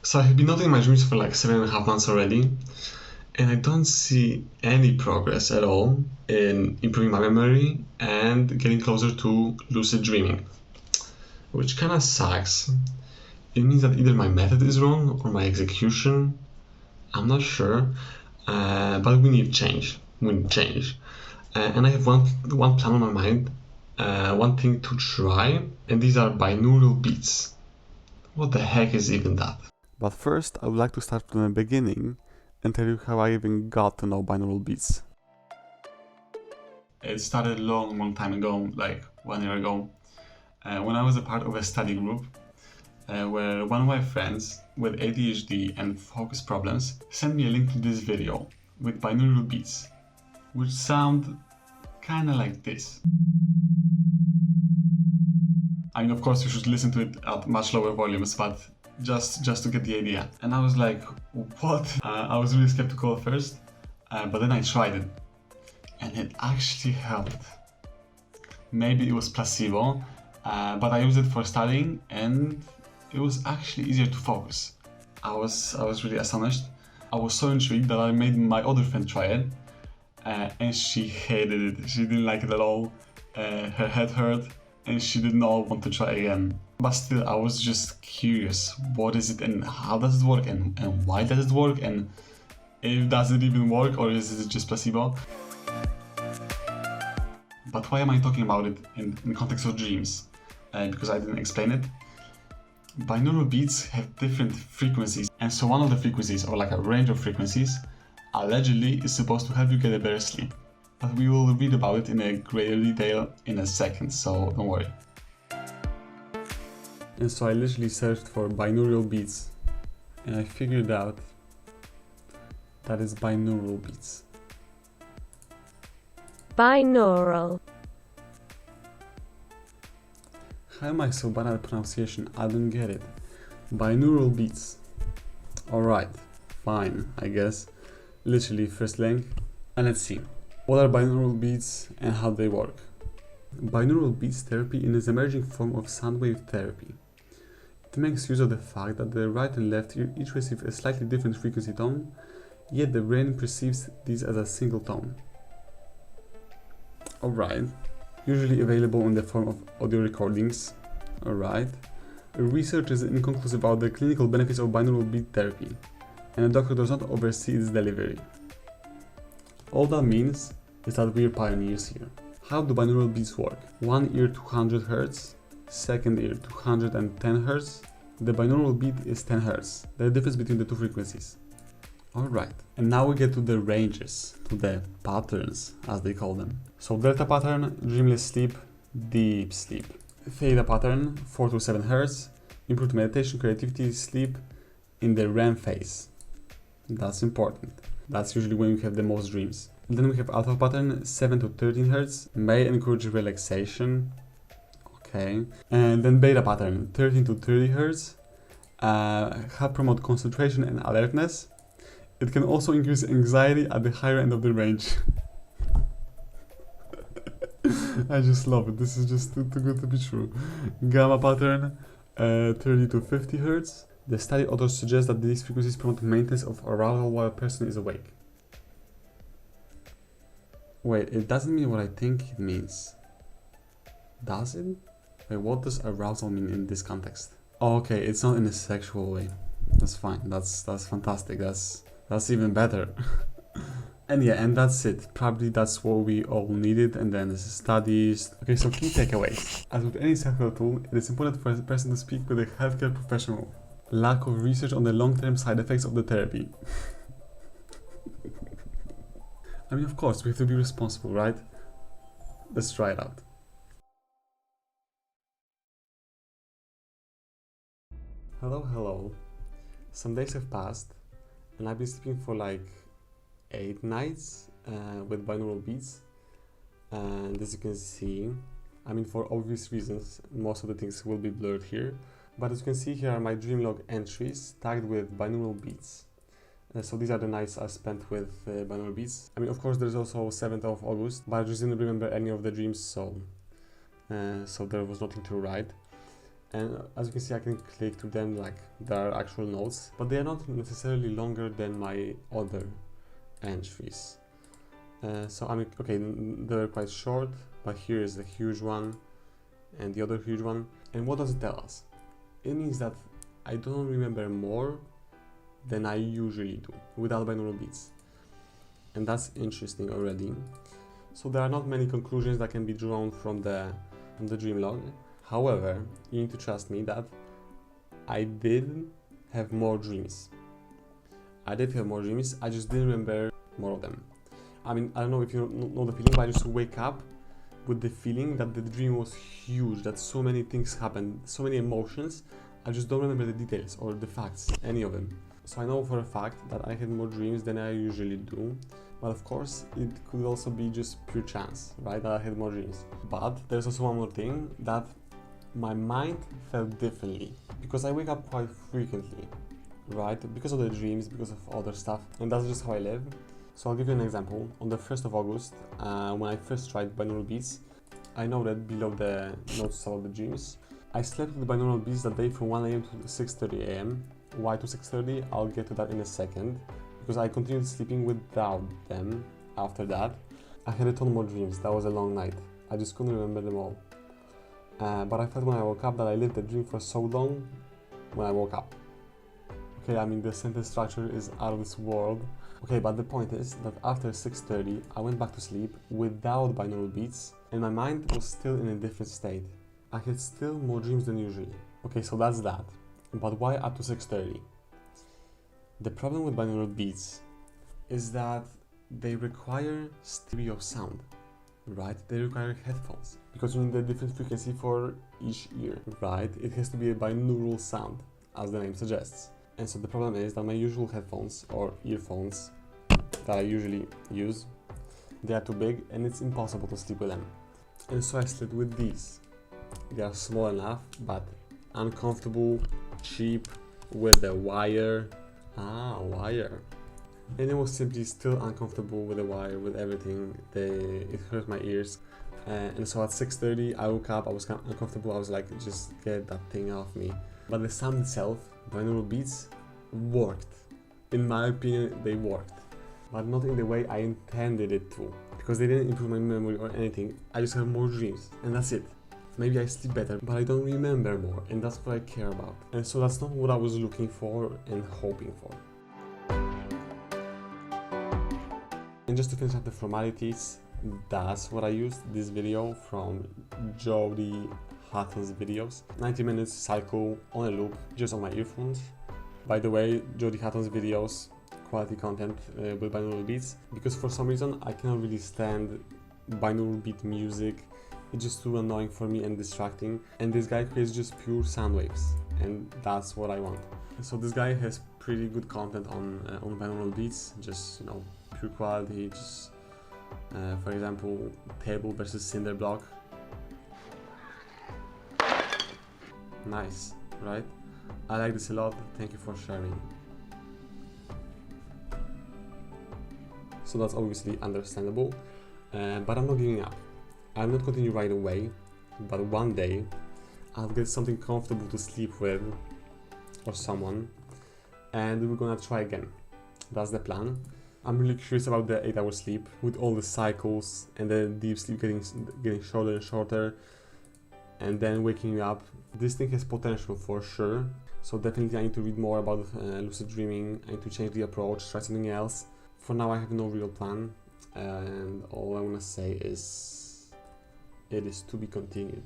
So I've been noting my dreams for like 7.5 months already, and I don't see any progress at all in improving my memory and getting closer to lucid dreaming, which kind of sucks. It means that either my method is wrong or my execution. I'm not sure, but we need change. We need change, and I have one plan on my mind, one thing to try, and these are binaural beats. What the heck is even that? But first, I would like to start from the beginning and tell you how I even got to know binaural beats. It started long time ago, like 1 year ago, when I was a part of a study group where one of my friends with ADHD and focus problems sent me a link to this video with binaural beats, which sound kinda like this. I mean, of course, you should listen to it at much lower volumes, but just to get the idea. And I was like, what? I was really skeptical at first, but then I tried it, and it actually helped. Maybe it was placebo, but I used it for studying, and it was actually easier to focus. I was really astonished. I was so intrigued that I made my other friend try it, and she hated it. She didn't like it at all. Her head hurt, and she did not want to try again. But still, I was just curious. What is it, and how does it work, and why does it work, and if does it even work, or is it just placebo? But why am I talking about it in context of dreams? Because I didn't explain it. Binaural beats have different frequencies, and so one of the frequencies, or like a range of frequencies, allegedly is supposed to help you get a better sleep. But we will read about it in a greater detail in a second, so don't worry. And so I literally searched for binaural beats and I figured out that is binaural beats. Binaural. How am I so bad at pronunciation? I don't get it. Binaural beats. Alright, fine, I guess. Literally first link. And let's see. What are binaural beats and how they work? Binaural beats therapy is an emerging form of sound wave therapy. It makes use of the fact that the right and left ear each receive a slightly different frequency tone, yet the brain perceives these as a single tone. Alright. Usually available in the form of audio recordings. Alright. Research is inconclusive about the clinical benefits of binaural beat therapy, and a doctor does not oversee its delivery. All that means is that we're pioneers here. How do binaural beats work? One ear 200 Hz, second ear 210 Hz. The binaural beat is 10 Hz, the difference between the two frequencies. Alright, and now we get to the ranges, to the patterns as they call them. So delta pattern, dreamless sleep, deep sleep. Theta pattern, 4 to 7 Hz, improved meditation, creativity, sleep in the REM phase. That's important. That's usually when we have the most dreams. Then we have alpha pattern, 7 to 13 Hz, may encourage relaxation. Okay. And then beta pattern, 13 to 30 Hz, help promote concentration and alertness. It can also increase anxiety at the higher end of the range. I just love it. This is just too good to be true. Gamma pattern, 30 to 50 Hz. The study authors suggest that these frequencies promote maintenance of arousal while a person is awake. Wait, it doesn't mean what I think it means. Does it? Wait, what does arousal mean in this context? Oh, okay, it's not in a sexual way. That's fine. That's fantastic. That's even better. And yeah, and that's it. Probably that's what we all needed, and then this is studies. Okay, so key takeaways. As with any self-help tool, it is important for a person to speak with a healthcare professional. Lack of research on the long-term side effects of the therapy. I mean, of course, we have to be responsible, right? Let's try it out. Hello. Some days have passed, and I've been sleeping for like 8 nights with binaural beats. And as you can see, I mean, for obvious reasons, most of the things will be blurred here. But as you can see, here are my dream log entries tagged with binaural beats. So these are the nights I spent with binaural beats. I mean, of course, there's also 7th of August, but I just didn't remember any of the dreams, so there was nothing to write. And as you can see, I can click through them like there are actual notes, but they are not necessarily longer than my other entries. So I mean, okay, they're quite short, but here is a huge one and the other huge one. And what does it tell us? It means that I don't remember more than I usually do without binaural beats. And that's interesting already. So there are not many conclusions that can be drawn from the dream log. However, you need to trust me that I did have more dreams. I did have more dreams, I just didn't remember more of them. I mean, I don't know if you know the feeling, but I just wake up with the feeling that the dream was huge, that so many things happened, so many emotions. I just don't remember the details or the facts, any of them. So I know for a fact that I had more dreams than I usually do, but of course it could also be just pure chance, right, that I had more dreams. But there's also one more thing, that my mind felt differently, because I wake up quite frequently, right, because of the dreams, because of other stuff, and that's just how I live. So I'll give you an example. On the 1st of August, when I first tried binaural beats, I noted below the notes about the dreams, I slept with binaural beats that day from 1 AM to 6:30 AM. Why to 6:30? I'll get to that in a second, because I continued sleeping without them after that. I had a ton more dreams, that was a long night. I just couldn't remember them all. But I felt when I woke up that I lived the dream for so long when I woke up. Okay, I mean the sentence structure is out of this world. Okay, but the point is that after 6:30 I went back to sleep without binaural beats and my mind was still in a different state. I had still more dreams than usually. Okay, so that's that. But why up to 6:30? The problem with binaural beats is that they require stereo sound, right? They require headphones because you need a different frequency for each ear, right? It has to be a binaural sound, as the name suggests. And so the problem is that my usual headphones or earphones that I usually use, they are too big and it's impossible to sleep with them. And so I slept with these. They are small enough, but uncomfortable, cheap, with a wire. Wire. And it was simply still uncomfortable with the wire, with everything. It hurt my ears. And so at 6:30 I woke up, I was kind of uncomfortable, I was like, just get that thing off me. But the sound itself, binaural beats, worked. In my opinion, they worked. But not in the way I intended it to. Because they didn't improve my memory or anything, I just have more dreams, and that's it. Maybe I sleep better, but I don't remember more, and that's what I care about. And so that's not what I was looking for and hoping for. And just to finish up the formalities, that's what I used this video from Jody Hatton's videos. 90 minutes cycle on a loop, just on my earphones. By the way, Jody Hatton's videos, quality content with binaural beats, because for some reason I cannot really stand binaural beat music. It's just too annoying for me and distracting, and this guy creates just pure sound waves, and that's what I want. So this guy has pretty good content on binaural beats, just, you know, pure quality, just for example, table versus cinder block. Nice, right? I like this a lot, thank you for sharing. So that's obviously understandable, but I'm not giving up. I'll not continue right away, but one day I'll get something comfortable to sleep with or someone, and we're gonna try again. That's the plan. I'm really curious about the 8-hour sleep with all the cycles and the deep sleep getting shorter and shorter, and then waking up. This thing has potential for sure, so definitely I need to read more about lucid dreaming. I need to change the approach, try something else. For now I have no real plan, and all I want to say is it is to be continued.